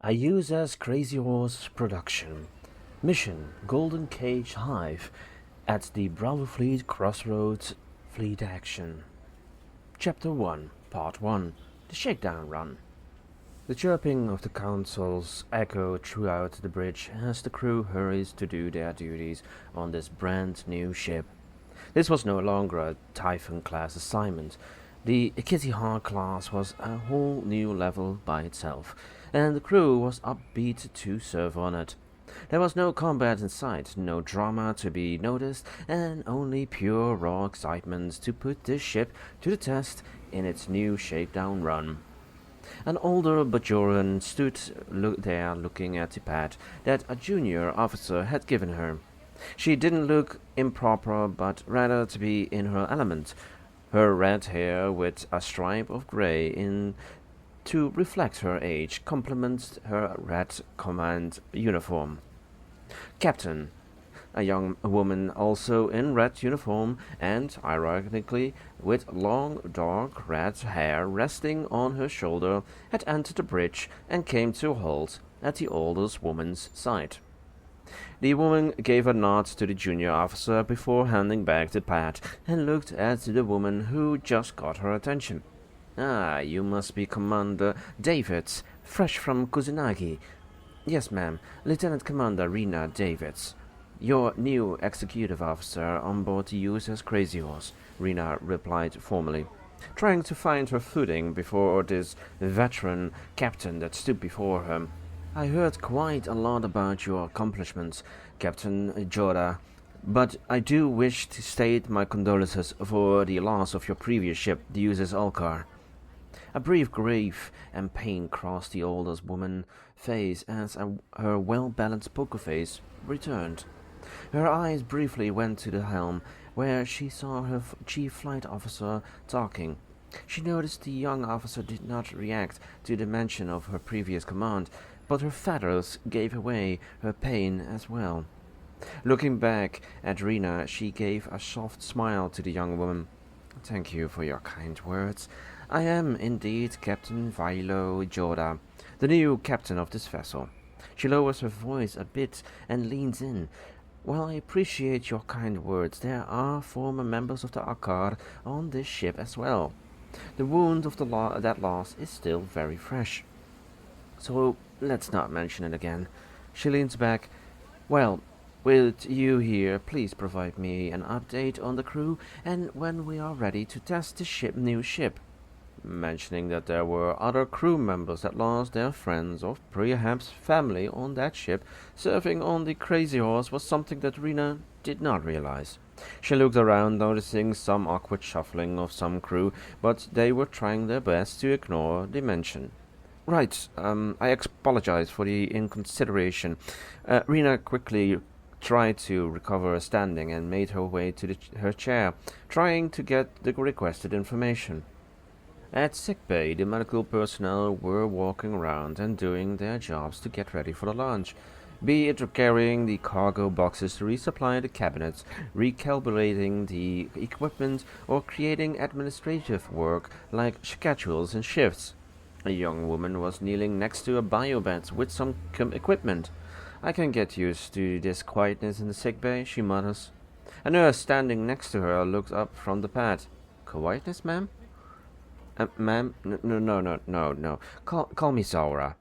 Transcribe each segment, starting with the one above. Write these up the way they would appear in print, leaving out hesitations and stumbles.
A USS Crazy Horse production. Mission Golden Cage Hive at the Bravo Fleet Crossroads Fleet Action. Chapter 1, Part 1, The Shakedown Run. The chirping of the consoles echoed throughout the bridge as the crew hurries to do their duties on this brand new ship. This was no longer a Typhon-class assignment. The Kitty Hawk class was a whole new level by itself, and the crew was upbeat to serve on it. There was no combat in sight, no drama to be noticed, and only pure raw excitement to put this ship to the test in its new shakedown run. An older Bajoran stood there looking at the pad that a junior officer had given her. She didn't look improper, but rather to be in her element, her red hair with a stripe of grey in to reflect her age complemented her red command uniform. Captain, a young woman also in red uniform and, ironically, with long dark red hair resting on her shoulder, had entered the bridge and came to a halt at the oldest woman's side. The woman gave a nod to the junior officer before handing back the pad and looked at the woman who just got her attention. "Ah, you must be Commander Davids, fresh from Kusanagi." "Yes, ma'am, Lieutenant Commander Rena Davids, your new executive officer on board the USS Crazy Horse," Rena replied formally, trying to find her footing before this veteran captain that stood before her. "I heard quite a lot about your accomplishments, Captain Joda, but I do wish to state my condolences for the loss of your previous ship, the USS Alcar." A brief grief and pain crossed the oldest woman's face as her well-balanced poker face returned. Her eyes briefly went to the helm, where she saw her chief flight officer talking. She noticed the young officer did not react to the mention of her previous command, but her feathers gave away her pain as well. Looking back at Rena, she gave a soft smile to the young woman. "Thank you for your kind words. I am indeed Captain Vilo Joda, the new captain of this vessel." She lowers her voice a bit and leans in. "While I appreciate your kind words, there are former members of the Akkad on this ship as well. The wound of that loss is still very fresh. So let's not mention it again." She leans back. "Well, with you here, please provide me an update on the crew and when we are ready to test the new ship." Mentioning that there were other crew members that lost their friends or perhaps family on that ship serving on the Crazy Horse was something that Rena did not realize. She looked around, noticing some awkward shuffling of some crew, but they were trying their best to ignore the mention. "Right, I apologize for the inconsideration." Rena quickly tried to recover her standing and made her way to her chair, trying to get the requested information. At sickbay, the medical personnel were walking around and doing their jobs to get ready for the launch, be it carrying the cargo boxes to resupply the cabinets, recalibrating the equipment, or creating administrative work like schedules and shifts. A young woman was kneeling next to a biobed with some equipment. "I can get used to this quietness in the sickbay," she mutters. A nurse standing next to her looked up from the pad. "Quietness, ma'am?" "Ma'am, no. Call me Zora.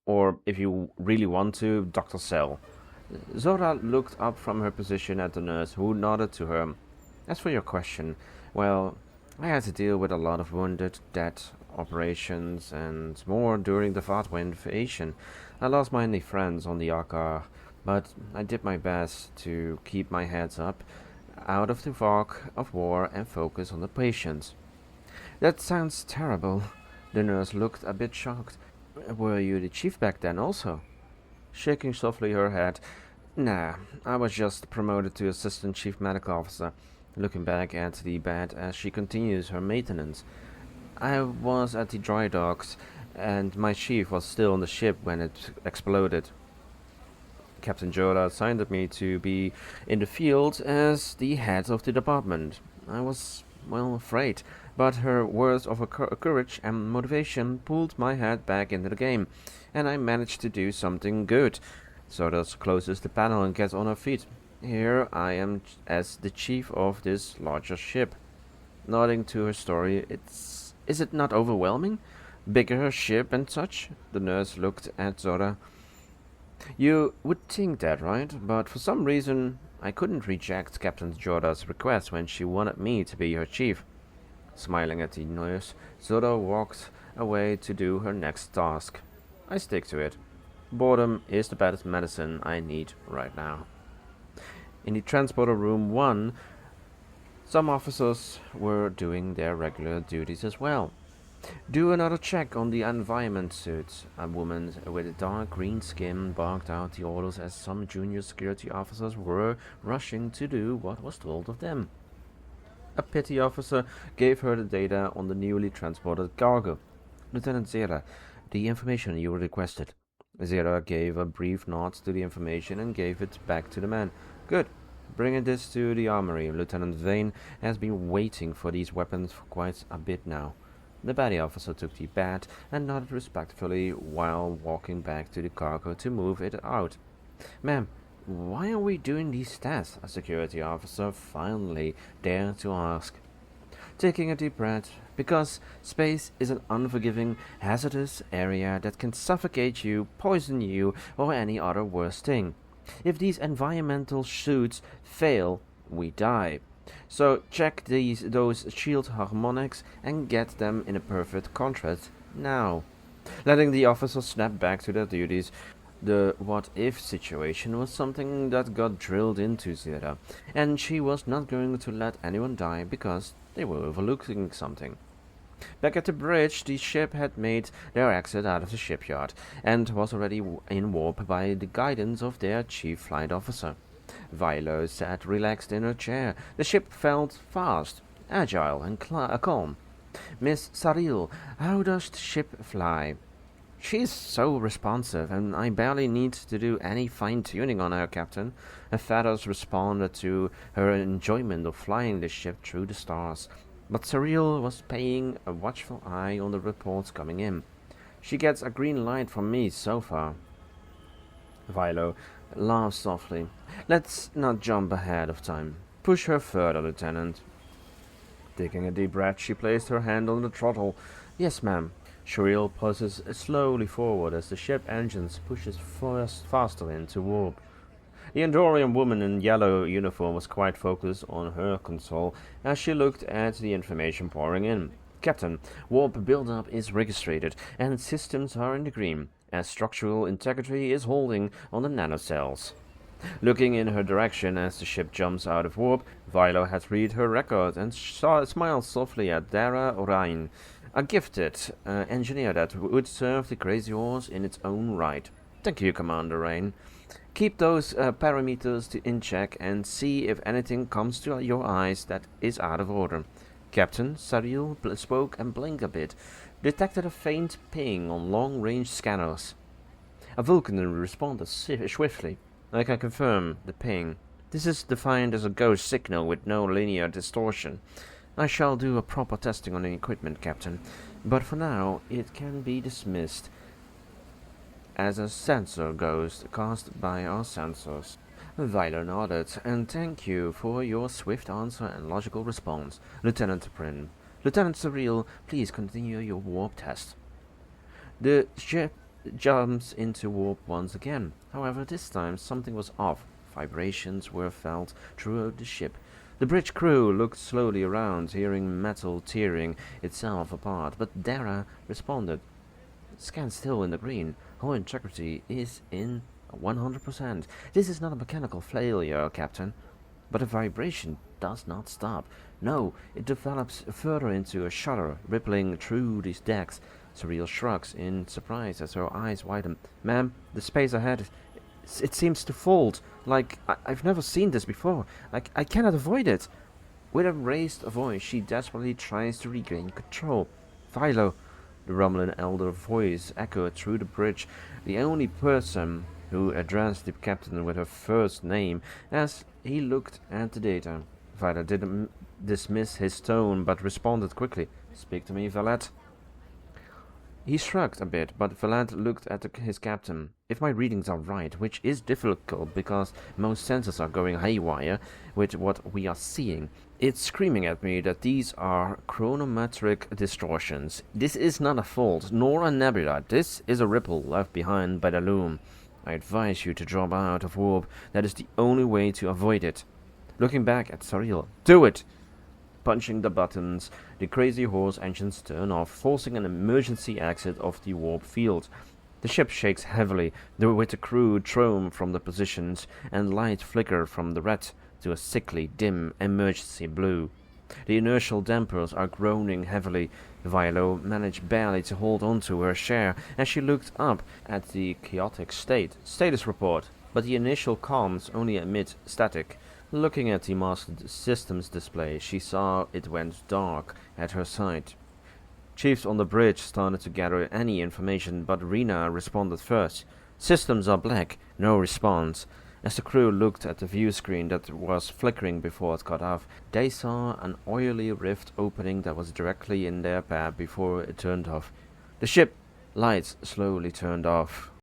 Or, if you really want to, Dr. Cell." Zora looked up from her position at the nurse, who nodded to her. "As for your question, well, I had to deal with a lot of wounded, dead, operations, and more during the Vatwa invasion. I lost many friends on the Akka, but I did my best to keep my heads up, out of the fog of war, and focus on the patients." "That sounds terrible." The nurse looked a bit shocked. "Were you the chief back then also?" Shaking softly her head. "Nah, I was just promoted to assistant chief medical officer," looking back at the bed as she continues her maintenance. "I was at the dry docks, and my chief was still on the ship when it exploded. Captain Joda assigned me to be in the field as the head of the department. I was, well, afraid, but her words of courage and motivation pulled my head back into the game, and I managed to do something good. Zora closes the panel and gets on her feet. Here I am as the chief of this larger ship. Nodding to her story, is it not overwhelming? Bigger ship and such? The nurse looked at Zora. You would think that, right? But for some reason, I couldn't reject Captain Jorda's request when she wanted me to be her chief. Smiling at the nurse, Zora walked away to do her next task. I stick to it. Boredom is the best medicine I need right now. In the transporter room 1, some officers were doing their regular duties as well. Do another check on the environment suits. A woman with dark green skin barked out the orders as some junior security officers were rushing to do what was told of them. A petty officer gave her the data on the newly transported cargo. Lieutenant Zera, the information you requested. Zera gave a brief nod to the information and gave it back to the man. Good. Bringing this to the armory. Lieutenant Vane has been waiting for these weapons for quite a bit now. The petty officer took the bat and nodded respectfully while walking back to the cargo to move it out. Ma'am, why are we doing these tests? A security officer finally dared to ask. Taking a deep breath, because space is an unforgiving, hazardous area that can suffocate you, poison you, or any other worse thing. If these environmental suits fail, we die. So check those shield harmonics and get them in a perfect contrast now. Letting the officers snap back to their duties, the what-if situation was something that got drilled into Zera, and she was not going to let anyone die because they were overlooking something. Back at the bridge, the ship had made their exit out of the shipyard, and was already in warp by the guidance of their chief flight officer. Vilo sat relaxed in her chair. The ship felt fast, agile, and calm. Miss Saril, how does the ship fly? She's so responsive, and I barely need to do any fine-tuning on her, Captain. Her feathers responded to her enjoyment of flying the ship through the stars. But Cyril was paying a watchful eye on the reports coming in. She gets a green light from me so far. Vilo laughed softly. Let's not jump ahead of time. Push her further, Lieutenant. Taking a deep breath, she placed her hand on the throttle. Yes, ma'am. Shriel pushes slowly forward as the ship engines pushes faster into warp. The Andorian woman in yellow uniform was quite focused on her console as she looked at the information pouring in. Captain, warp buildup is registered and systems are in the green, as structural integrity is holding on the nanocells. Looking in her direction as the ship jumps out of warp, Vilo had read her record and smiled softly at Dara Orain, a gifted engineer that would serve the Crazy Horse in its own right. Thank you, Commander Rain. Keep those parameters in check and see if anything comes to your eyes that is out of order. Captain Saril spoke and blinked a bit. Detected a faint ping on long-range scanners. A Vulcan responded swiftly. I can confirm the ping. This is defined as a ghost signal with no linear distortion. I shall do a proper testing on the equipment, Captain, but for now it can be dismissed as a sensor ghost caused by our sensors. Vilo nodded, and thank you for your swift answer and logical response, Lieutenant Prin. Lieutenant Cyril, please continue your warp test. The ship jumps into warp once again. However, this time something was off. Vibrations were felt throughout the ship. The bridge crew looked slowly around, hearing metal tearing itself apart, but Dara responded. Scan still in the green. Hull integrity is in 100%. This is not a mechanical failure, Captain. But the vibration does not stop. No, it develops further into a shudder, rippling through these decks. Cyril shrugs in surprise as her eyes widen. Ma'am, the space ahead, it seems to fold. Like, I've never seen this before. I cannot avoid it. With a raised voice, she desperately tries to regain control. Philo, the rumbling elder voice echoed through the bridge, the only person who addressed the captain with her first name as he looked at the data. Violet dismiss his tone, but responded quickly. "Speak to me, valet." He shrugged a bit, but Valant looked at his captain. "If my readings are right, which is difficult because most sensors are going haywire with what we are seeing, it's screaming at me that these are chronometric distortions. This is not a fault, nor a nebula. This is a ripple left behind by the loom. I advise you to drop out of warp. That is the only way to avoid it." Looking back at Saril, "Do it!" Punching the buttons, the Crazy Horse engines turn off, forcing an emergency exit of the warp field. The ship shakes heavily, with the crew thrown from the positions, and light flicker from the red to a sickly, dim, emergency blue. The inertial dampers are groaning heavily. Viola managed barely to hold on to her chair as she looked up at the chaotic status report, but the initial comms only emit static. Looking at the master systems display, she saw it went dark at her side. Chiefs on the bridge started to gather any information, but Rena responded first. "Systems are black, no response." As the crew looked at the view screen that was flickering before it got off, they saw an oily rift opening that was directly in their path before it turned off. The ship lights slowly turned off.